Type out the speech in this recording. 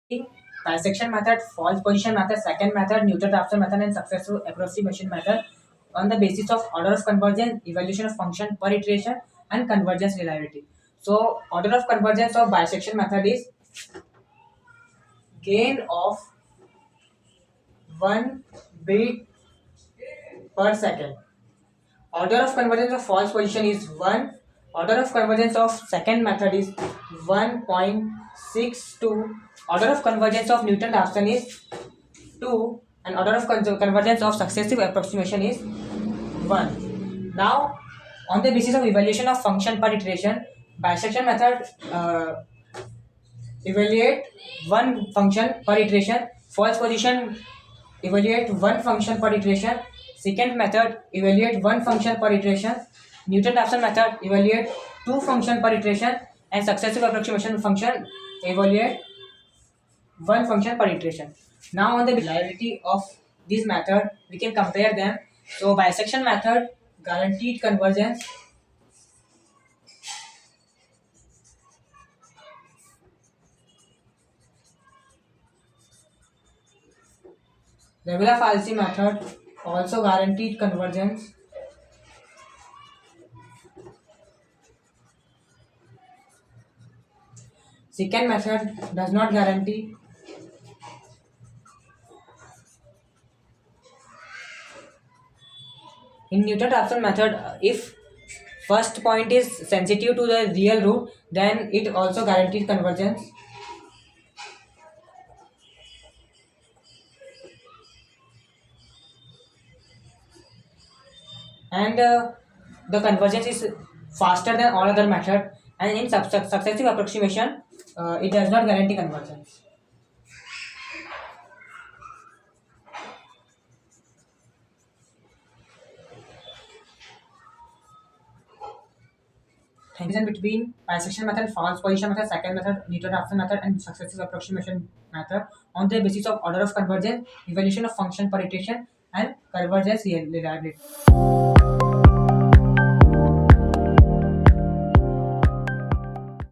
Bisection method, false position method, second method, Newton-Raphson method, and successful approximation method on the basis of order of convergence, evaluation of function per iteration, and convergence reliability. So, order of convergence of bisection method is gain of 1 bit per second. Order of convergence of false position is 1. Order of convergence of second method is 1.62. Order of convergence of Newton-Raphson is 2. And order of convergence of successive approximation is 1. Now, on the basis of evaluation of function per iteration, bisection method evaluate one function per iteration. False position evaluate one function per iteration. Second method evaluate one function per iteration. Newton-Raphson method evaluate two function per iteration, and successive approximation function evaluate one function per iteration. Now on the reliability of this method, we can compare them. So bisection method guaranteed convergence. Regular fallacy method also guaranteed convergence. Second method does not guarantee. In Newton-Raphson method, if first point is sensitive to the real root, then it also guarantees convergence. And the convergence is faster than all other method, and in successive approximation it does not guarantee convergence. Comparison between bisection method, false position method, second method, Newton-Raphson method, and successive approximation method on the basis of order of convergence, evaluation of function per iteration, and convergence reliability.